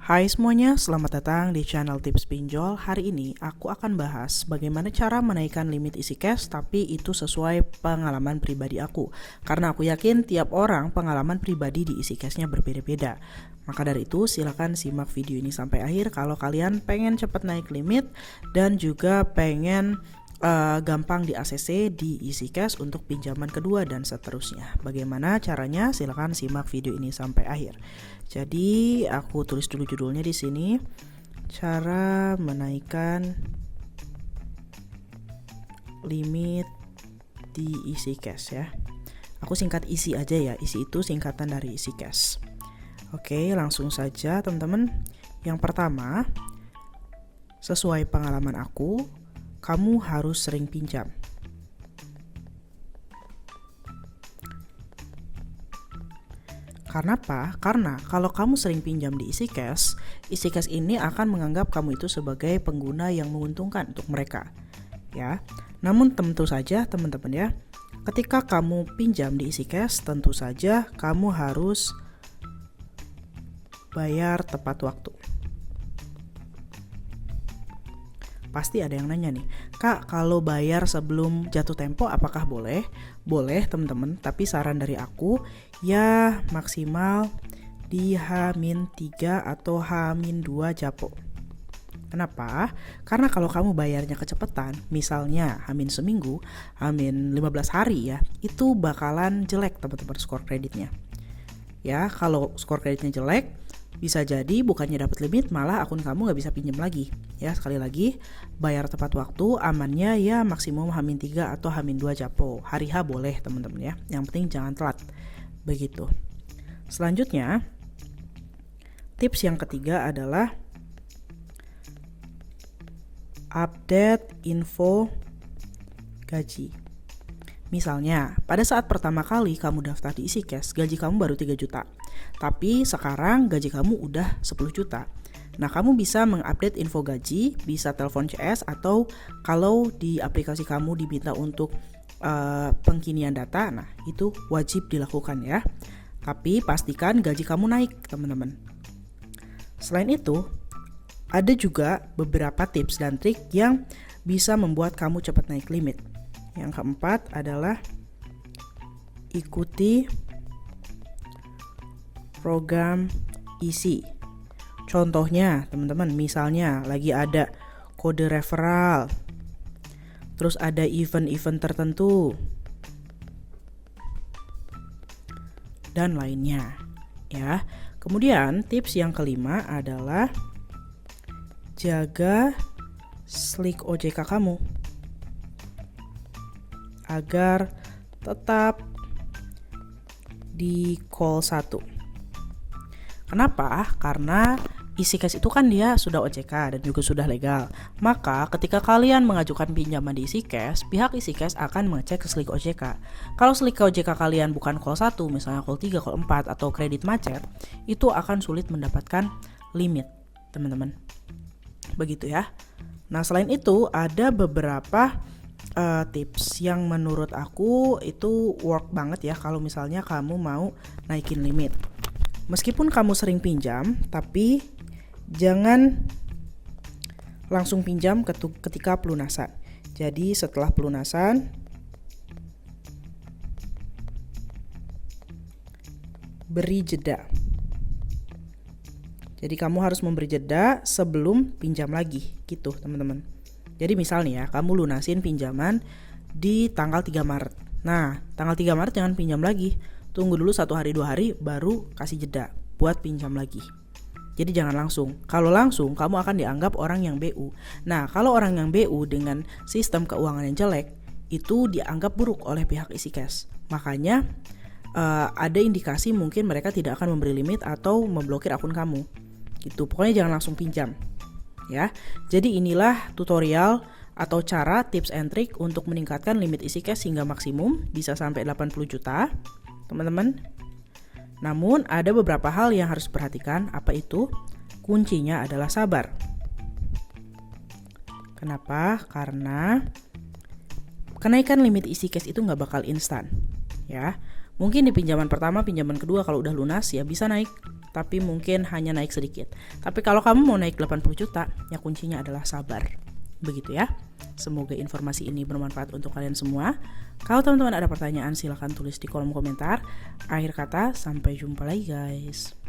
Hai semuanya, selamat datang di channel Tips Pinjol. Hari ini aku akan bahas bagaimana cara menaikkan limit isi cash tapi itu sesuai pengalaman pribadi aku. Karena aku yakin tiap orang pengalaman pribadi di isi cashnya berbeda-beda. Maka dari itu silakan simak video ini sampai akhir kalau kalian pengen cepat naik limit dan juga pengen gampang di ACC di isi cash untuk pinjaman kedua dan seterusnya. Bagaimana caranya? Silakan simak video ini sampai akhir. Jadi aku tulis dulu judulnya di sini. Cara menaikkan limit di isi cash ya. Aku singkat isi aja ya. Isi itu singkatan dari isi cash. Oke, langsung saja teman-teman. Yang pertama, sesuai pengalaman aku, kamu harus sering pinjam. Karena apa? Karena kalau kamu sering pinjam di isi cash ini akan menganggap kamu itu sebagai pengguna yang menguntungkan untuk mereka. Ya. Namun tentu saja teman-teman ya, ketika kamu pinjam di isi cash, tentu saja kamu harus bayar tepat waktu. Pasti ada yang nanya nih, Kak, kalau bayar sebelum jatuh tempo apakah boleh? Boleh teman-teman, tapi saran dari aku ya maksimal di H-3 atau H-2 japo. Kenapa? Karena kalau kamu bayarnya kecepatan, misalnya H- seminggu, H-15 hari ya, itu bakalan jelek teman-teman skor kreditnya. Ya, kalau skor kreditnya jelek, bisa jadi bukannya dapat limit, malah akun kamu nggak bisa pinjam lagi. Ya, sekali lagi, bayar tepat waktu, amannya ya maksimum H-3 atau H-2 japo. Hari H boleh teman-teman ya, yang penting jangan telat. Begitu. Selanjutnya, tips yang ketiga adalah update info gaji. Misalnya, pada saat pertama kali kamu daftar di isi cash, gaji kamu baru 3 juta. Tapi sekarang gaji kamu udah 10 juta. Nah, kamu bisa mengupdate info gaji, bisa telepon CS, atau kalau di aplikasi kamu diminta untuk pengkinian data, nah itu wajib dilakukan ya. Tapi pastikan gaji kamu naik, teman-teman. Selain itu, ada juga beberapa tips dan trik yang bisa membuat kamu cepat naik limit. Yang keempat adalah ikuti program isi. Contohnya teman-teman, misalnya lagi ada kode referral, terus ada event-event tertentu, dan lainnya ya. Kemudian tips yang kelima adalah jaga slik OJK kamu agar tetap di call 1. Kenapa? Karena isi cash itu kan dia sudah OJK dan juga sudah legal. Maka ketika kalian mengajukan pinjaman di isi cash, pihak isi cash akan mengecek slik OJK. Kalau slik OJK kalian bukan call 1, misalnya call 3, call 4 atau kredit macet, itu akan sulit mendapatkan limit, teman-teman. Begitu ya. Nah, selain itu ada beberapa tips yang menurut aku itu work banget ya kalau misalnya kamu mau naikin limit. Meskipun kamu sering pinjam, tapi jangan langsung pinjam ketika pelunasan. Jadi setelah pelunasan, beri jeda. Jadi kamu harus memberi jeda sebelum pinjam lagi gitu teman-teman. Jadi misal nih ya, kamu lunasin pinjaman di tanggal 3 Maret. Nah, tanggal 3 Maret jangan pinjam lagi. Tunggu dulu 1 hari 2 hari baru kasih jeda buat pinjam lagi. Jadi jangan langsung. Kalau langsung kamu akan dianggap orang yang BU. Nah, kalau orang yang BU dengan sistem keuangan yang jelek, itu dianggap buruk oleh pihak isi cash. Makanya ada indikasi mungkin mereka tidak akan memberi limit atau memblokir akun kamu. Gitu. Pokoknya jangan langsung pinjam. Ya, jadi inilah tutorial atau cara tips and trick untuk meningkatkan limit isi cash hingga maksimum bisa sampai 80 juta, teman-teman. Namun ada beberapa hal yang harus diperhatikan. Apa itu? Kuncinya adalah sabar. Kenapa? Karena kenaikan limit isi cash itu nggak bakal instan. Ya, mungkin di pinjaman pertama, pinjaman kedua kalau udah lunas ya bisa naik. tapi mungkin hanya naik sedikit. Tapi kalau kamu mau naik 80 juta, ya kuncinya adalah sabar. Begitu ya. Semoga informasi ini bermanfaat untuk kalian semua. Kalau teman-teman ada pertanyaan silahkan tulis di kolom komentar. Akhir kata, sampai jumpa lagi guys.